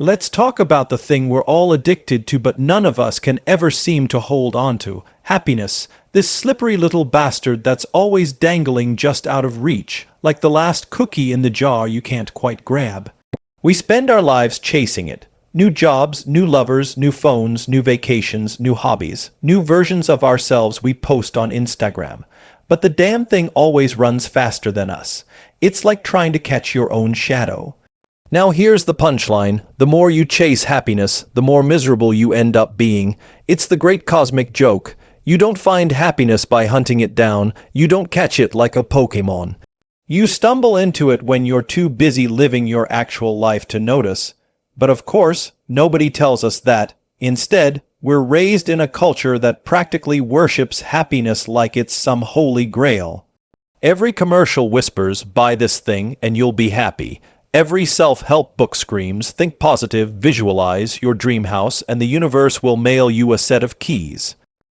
Let's talk about the thing we're all addicted to but none of us can ever seem to hold on to, happiness, this slippery little bastard that's always dangling just out of reach, like the last cookie in the jar you can't quite grab. We spend our lives chasing it. New jobs, new lovers, new phones, new vacations, new hobbies, new versions of ourselves we post on Instagram. But the damn thing always runs faster than us. It's like trying to catch your own shadow. Now here's the punchline. The more you chase happiness, the more miserable you end up being. It's the great cosmic joke. You don't find happiness by hunting it down. You don't catch it like a Pokémon. You stumble into it when you're too busy living your actual life to notice. But of course, nobody tells us that. Instead, we're raised in a culture that practically worships happiness like it's some holy grail. Every commercial whispers, buy this thing and you'll be happy. Every self-help book screams, think positive, visualize your dream house, and the universe will mail you a set of keys.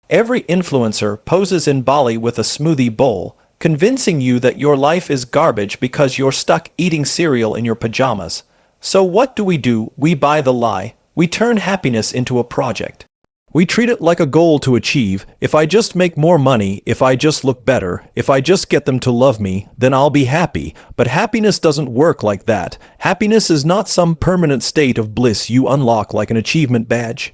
Every influencer poses in Bali with a smoothie bowl, convincing you that your life is garbage because you're stuck eating cereal in your pajamas. So what do? We buy the lie. We turn happiness into a project. We treat it like a goal to achieve. If I just make more money, if I just look better, if I just get them to love me, then I'll be happy. But happiness doesn't work like that. Happiness is not some permanent state of bliss you unlock like an achievement badge.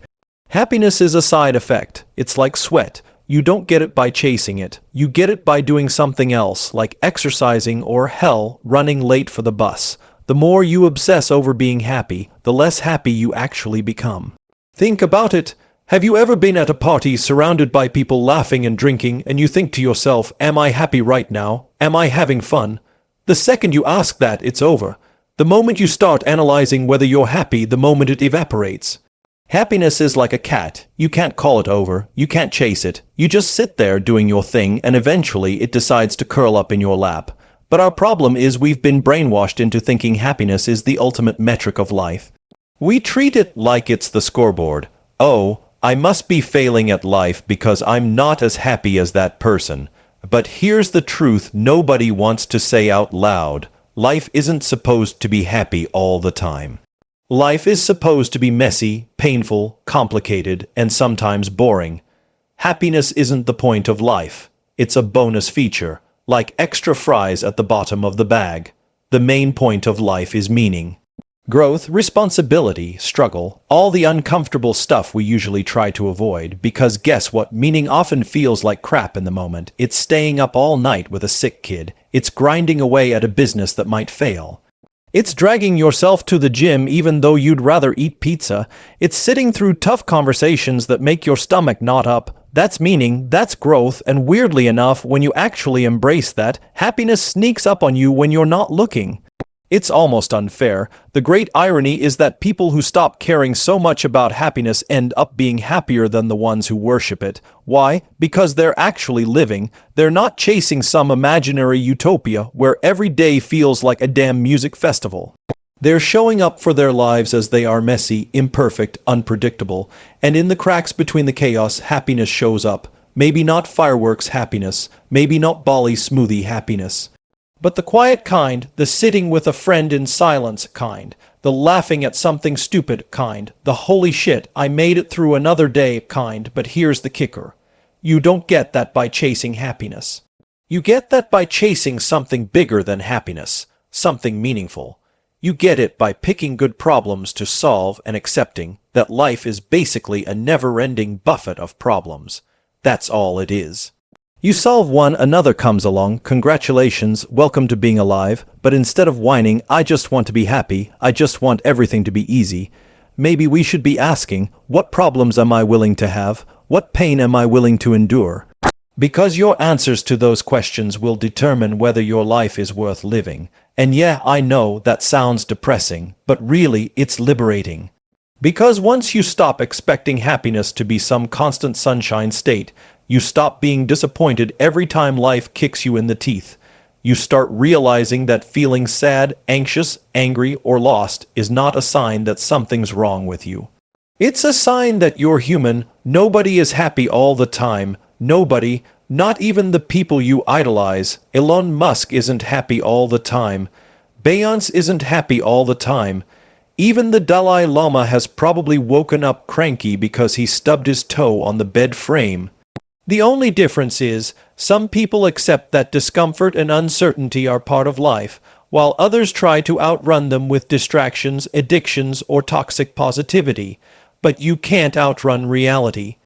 Happiness is a side effect. It's like sweat. You don't get it by chasing it. You get it by doing something else, like exercising or, hell, running late for the bus. The more you obsess over being happy, the less happy you actually become. Think about it. Have you ever been at a party surrounded by people laughing and drinking, and you think to yourself, am I happy right now? Am I having fun? The second you ask that, it's over. The moment you start analyzing whether you're happy, the moment it evaporates. Happiness is like a cat. You can't call it over. You can't chase it. You just sit there doing your thing, and eventually it decides to curl up in your lap. But our problem is we've been brainwashed into thinking happiness is the ultimate metric of life. We treat it like it's the scoreboard. Oh, I must be failing at life because I'm not as happy as that person. But here's the truth nobody wants to say out loud. Life isn't supposed to be happy all the time. Life is supposed to be messy, painful, complicated, and sometimes boring. Happiness isn't the point of life. It's a bonus feature, like extra fries at the bottom of the bag. The main point of life is meaning. Growth, responsibility, struggle, all the uncomfortable stuff we usually try to avoid, because guess what? Meaning often feels like crap in the moment. It's staying up all night with a sick kid. It's grinding away at a business that might fail. It's dragging yourself to the gym even though you'd rather eat pizza. It's sitting through tough conversations that make your stomach knot up. That's meaning, that's growth, and weirdly enough, when you actually embrace that, happiness sneaks up on you when you're not looking. It's almost unfair. The great irony is that people who stop caring so much about happiness end up being happier than the ones who worship it. Why? Because they're actually living. They're not chasing some imaginary utopia where every day feels like a damn music festival. They're showing up for their lives as they are messy, imperfect, unpredictable. And in the cracks between the chaos, happiness shows up. Maybe not fireworks happiness. Maybe not Bali smoothie happiness. But the quiet kind, the sitting with a friend in silence kind, the laughing at something stupid kind, the holy shit, I made it through another day kind, but here's the kicker. You don't get that by chasing happiness. You get that by chasing something bigger than happiness, something meaningful. You get it by picking good problems to solve and accepting that life is basically a never-ending buffet of problems. That's all it is. You solve one, another comes along, congratulations, welcome to being alive, but instead of whining, I just want to be happy, I just want everything to be easy, maybe we should be asking, what problems am I willing to have? What pain am I willing to endure? Because your answers to those questions will determine whether your life is worth living. And yeah, I know that sounds depressing, but really it's liberating. Because once you stop expecting happiness to be some constant sunshine state, you stop being disappointed every time life kicks you in the teeth. You start realizing that feeling sad, anxious, angry, or lost is not a sign that something's wrong with you. It's a sign that you're human. Nobody is happy all the time. Nobody, not even the people you idolize. Elon Musk isn't happy all the time. Beyonce isn't happy all the time. Even the Dalai Lama has probably woken up cranky because he stubbed his toe on the bed frame. The only difference is, some people accept that discomfort and uncertainty are part of life, while others try to outrun them with distractions, addictions, or toxic positivity. But you can't outrun reality.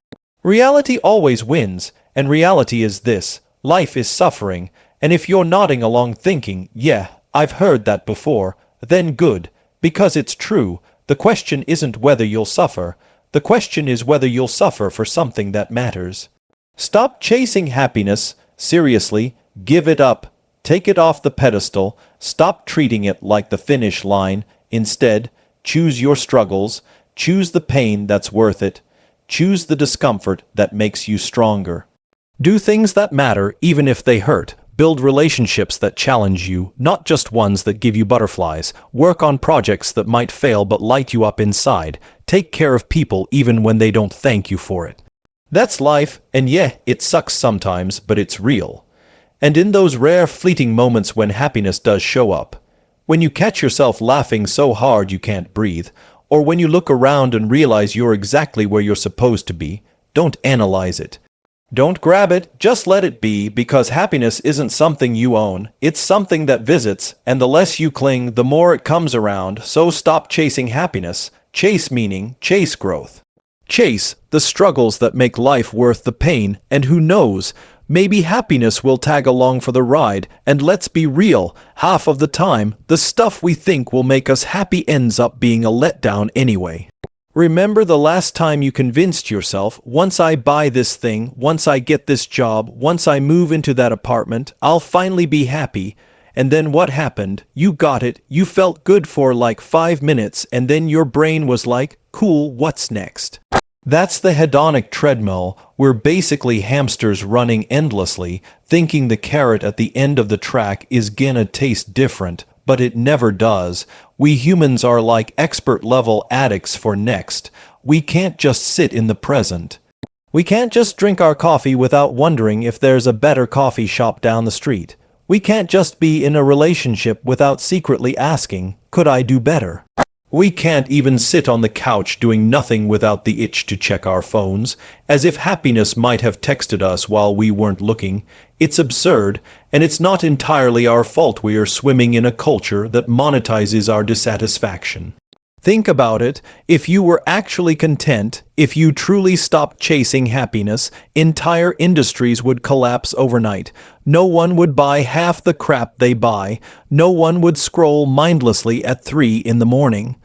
Reality always wins, and reality is this: life is suffering, and if you're nodding along thinking, "Yeah, I've heard that before," then good, because it's true. The question isn't whether you'll suffer. The question is whether you'll suffer for something that matters. Stop chasing happiness. Seriously, give it up. Take it off the pedestal. Stop treating it like the finish line. Instead, choose your struggles. Choose the pain that's worth it. Choose the discomfort that makes you stronger. Do things that matter, even if they hurt. Build relationships that challenge you, not just ones that give you butterflies. Work on projects that might fail but light you up inside. Take care of people even when they don't thank you for it. That's life, and yeah, it sucks sometimes, but it's real. And in those rare fleeting moments when happiness does show up, when you catch yourself laughing so hard you can't breathe, or when you look around and realize you're exactly where you're supposed to be, don't analyze it. Don't grab it, just let it be, because happiness isn't something you own. It's something that visits, and the less you cling, the more it comes around. So stop chasing happiness. Chase meaning, chase growth. Chase the struggles that make life worth the pain, and who knows, maybe happiness will tag along for the ride. And let's be real, half of the time, the stuff we think will make us happy ends up being a letdown anyway. Remember the last time you convinced yourself, once I buy this thing, once I get this job, once I move into that apartment, I'll finally be happy. And then what happened? You got it, you felt good for like 5 minutes, and then your brain was like, cool, what's next? That's the hedonic treadmill. We're basically hamsters running endlessly, thinking the carrot at the end of the track is gonna taste different, but it never does. We humans are like expert-level addicts for next. We can't just sit in the present. We can't just drink our coffee without wondering if there's a better coffee shop down the street. We can't just be in a relationship without secretly asking, could I do better? We can't even sit on the couch doing nothing without the itch to check our phones, as if happiness might have texted us while we weren't looking. It's absurd, and it's not entirely our fault we are swimming in a culture that monetizes our dissatisfaction. Think about it. If you were actually content, if you truly stopped chasing happiness, entire industries would collapse overnight. No one would buy half the crap they buy. No one would scroll mindlessly at 3 in the morning.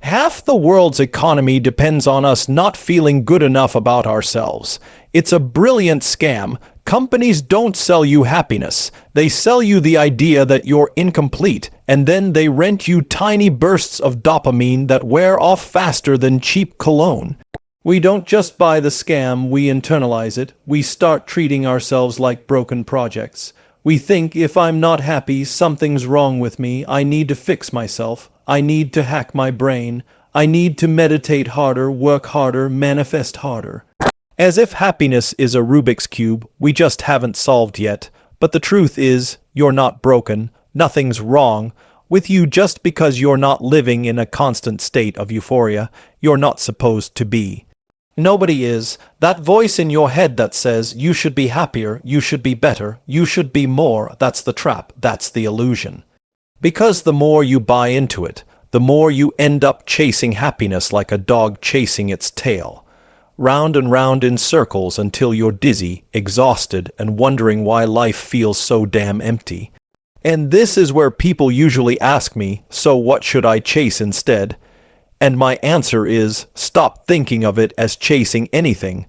Half the world's economy depends on us not feeling good enough about ourselves. It's a brilliant scam. Companies don't sell you happiness. They sell you the idea that you're incomplete, and then they rent you tiny bursts of dopamine that wear off faster than cheap cologne. We don't just buy the scam, we internalize it. We start treating ourselves like broken projects. We think, if I'm not happy, something's wrong with me. I need to fix myself. I need to hack my brain. I need to meditate harder, work harder, manifest harder. As if happiness is a Rubik's Cube we just haven't solved yet. But the truth is, you're not broken. Nothing's wrong with you just because you're not living in a constant state of euphoria you're not supposed to be. Nobody is. That voice in your head that says, you should be happier, you should be better, you should be more, that's the trap, that's the illusion. Because the more you buy into it, the more you end up chasing happiness like a dog chasing its tail. Round and round in circles until you're dizzy, exhausted, and wondering why life feels so damn empty. And this is where people usually ask me, so what should I chase instead? And my answer is, stop thinking of it as chasing anything.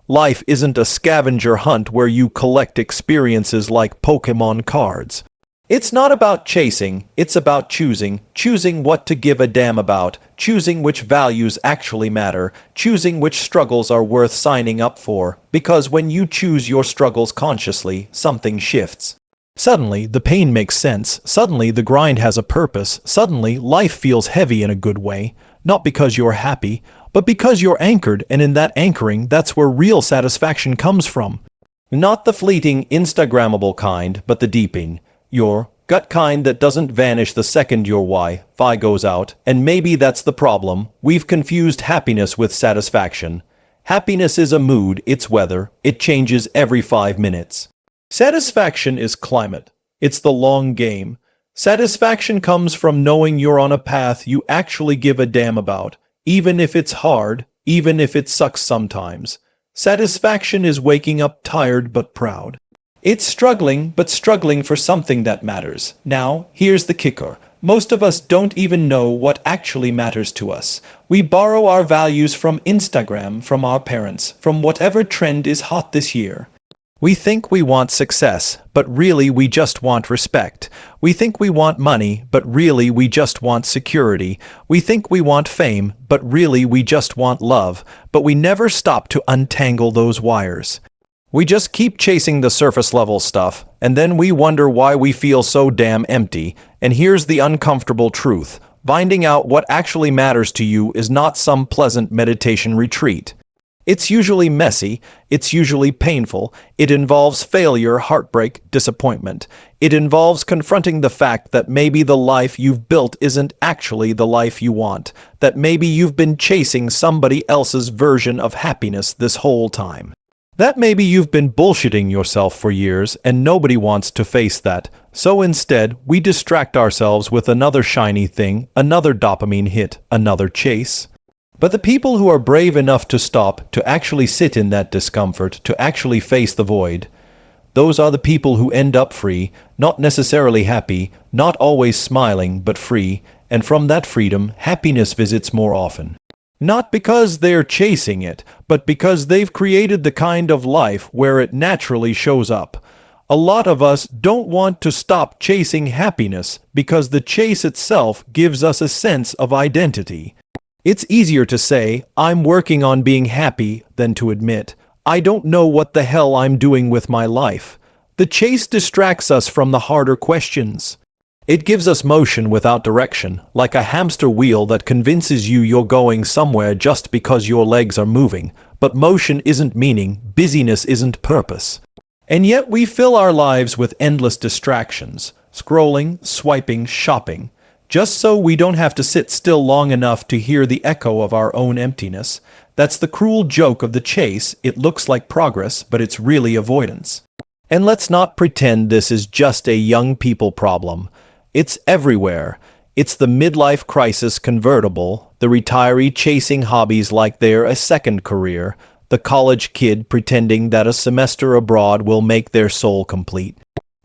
Life isn't a scavenger hunt where you collect experiences like Pokemon cards. It's not about chasing, it's about choosing what to give a damn about, choosing which values actually matter, choosing which struggles are worth signing up for, because when you choose your struggles consciously, something shifts. Suddenly, the pain makes sense, suddenly the grind has a purpose, suddenly life feels heavy in a good way, not because you're happy, but because you're anchored, and in that anchoring, that's where real satisfaction comes from. Not the fleeting, Instagrammable kind, but the deeping. You're gut kind that doesn't vanish the second your Wi-Fi goes out, and maybe that's the problem. We've confused happiness with satisfaction. Happiness is a mood, it's weather, it changes every 5 minutes. Satisfaction is climate. It's the long game. Satisfaction comes from knowing you're on a path you actually give a damn about, even if it's hard, even if it sucks sometimes. Satisfaction is waking up tired but proud. It's struggling, but struggling for something that matters. Now, here's the kicker. Most of us don't even know what actually matters to us. We borrow our values from Instagram, from our parents, from whatever trend is hot this year. We think we want success, but really we just want respect. We think we want money, but really we just want security. We think we want fame, but really we just want love. But we never stop to untangle those wires. We just keep chasing the surface level stuff, and then we wonder why we feel so damn empty. And here's the uncomfortable truth. Finding out what actually matters to you is not some pleasant meditation retreat. It's usually messy, it's usually painful, it involves failure, heartbreak, disappointment. It involves confronting the fact that maybe the life you've built isn't actually the life you want, that maybe you've been chasing somebody else's version of happiness this whole time. That maybe you've been bullshitting yourself for years and nobody wants to face that. So instead, we distract ourselves with another shiny thing, another dopamine hit, another chase. But the people who are brave enough to stop, to actually sit in that discomfort, to actually face the void, those are the people who end up free, not necessarily happy, not always smiling, but free, and from that freedom, happiness visits more often. Not because they're chasing it, but because they've created the kind of life where it naturally shows up. A lot of us don't want to stop chasing happiness because the chase itself gives us a sense of identity. It's easier to say, I'm working on being happy, than to admit, I don't know what the hell I'm doing with my life. The chase distracts us from the harder questions. It gives us motion without direction, like a hamster wheel that convinces you you're going somewhere just because your legs are moving. But motion isn't meaning, busyness isn't purpose. And yet we fill our lives with endless distractions, scrolling, swiping, shopping, just so we don't have to sit still long enough to hear the echo of our own emptiness. That's the cruel joke of the chase. It looks like progress, but it's really avoidance. And let's not pretend this is just a young people problem. It's everywhere. It's the midlife crisis convertible, the retiree chasing hobbies like they're a second career, the college kid pretending that a semester abroad will make their soul complete.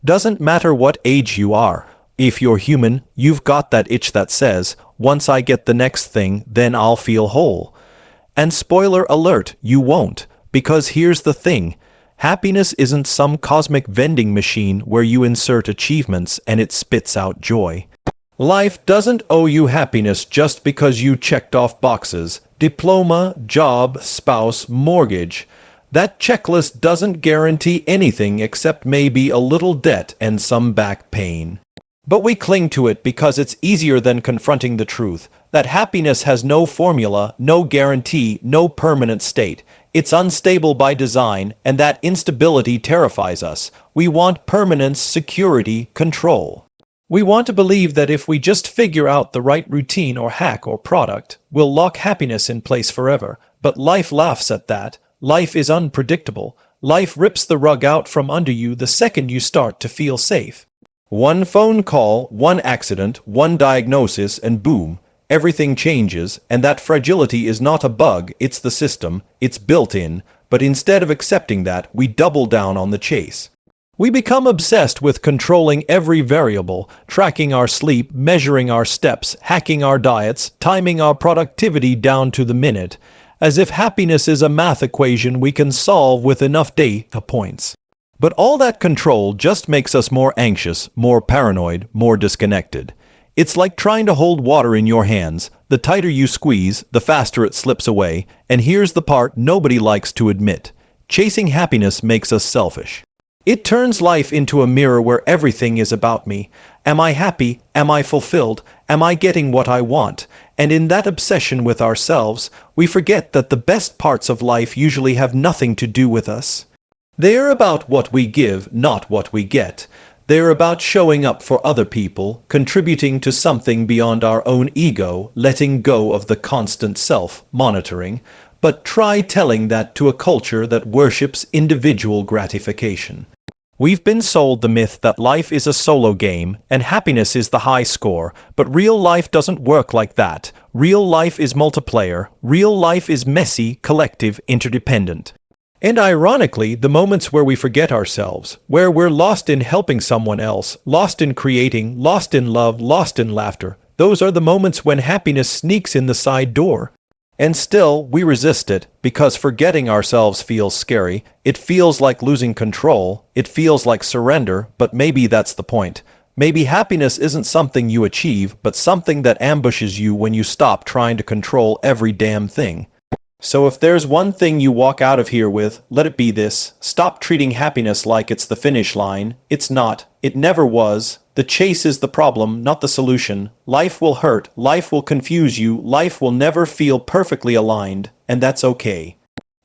Doesn't matter what age you are. If you're human, you've got that itch that says, once I get the next thing, then I'll feel whole. And spoiler alert, you won't, because here's the thing. Happiness isn't some cosmic vending machine where you insert achievements and it spits out joy. Life doesn't owe you happiness just because you checked off boxes. Diploma, job, spouse, mortgage. That checklist doesn't guarantee anything except maybe a little debt and some back pain. But we cling to it because it's easier than confronting the truth, that happiness has no formula, no guarantee, no permanent state. It's unstable by design, and that instability terrifies us. We want permanence, security, control. We want to believe that if we just figure out the right routine or hack or product, we'll lock happiness in place forever. But life laughs at that. Life is unpredictable. Life rips the rug out from under you the second you start to feel safe. One phone call, one accident, one diagnosis, and boom, everything changes, and that fragility is not a bug, it's the system, it's built in, but instead of accepting that, we double down on the chase. We become obsessed with controlling every variable, tracking our sleep, measuring our steps, hacking our diets, timing our productivity down to the minute, as if happiness is a math equation we can solve with enough data points. But all that control just makes us more anxious, more paranoid, more disconnected. It's like trying to hold water in your hands. The tighter you squeeze, the faster it slips away. And here's the part nobody likes to admit. Chasing happiness makes us selfish. It turns life into a mirror where everything is about me. Am I happy? Am I fulfilled? Am I getting what I want? And in that obsession with ourselves, we forget that the best parts of life usually have nothing to do with us. They're about what we give, not what we get. They're about showing up for other people, contributing to something beyond our own ego, letting go of the constant self-monitoring. But try telling that to a culture that worships individual gratification. We've been sold the myth that life is a solo game and happiness is the high score, but real life doesn't work like that. Real life is multiplayer. Real life is messy, collective, interdependent. And ironically, the moments where we forget ourselves, where we're lost in helping someone else, lost in creating, lost in love, lost in laughter, those are the moments when happiness sneaks in the side door. And still, we resist it, because forgetting ourselves feels scary, it feels like losing control, it feels like surrender, but maybe that's the point. Maybe happiness isn't something you achieve, but something that ambushes you when you stop trying to control every damn thing. So if there's one thing you walk out of here with, let it be this: stop treating happiness like it's the finish line. It's not. It never was. The chase is the problem, not the solution. Life will hurt, life will confuse you, life will never feel perfectly aligned, and that's okay.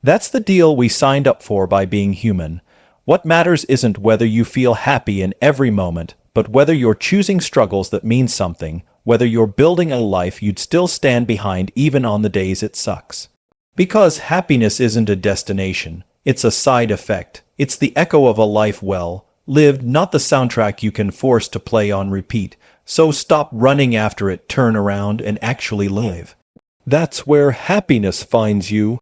That's the deal we signed up for by being human. What matters isn't whether you feel happy in every moment, but whether you're choosing struggles that mean something, whether you're building a life you'd still stand behind even on the days it sucks. Because happiness isn't a destination, it's a side effect. It's the echo of a life well lived, not the soundtrack you can force to play on repeat. So stop running after it, turn around, and actually live. That's where happiness finds you.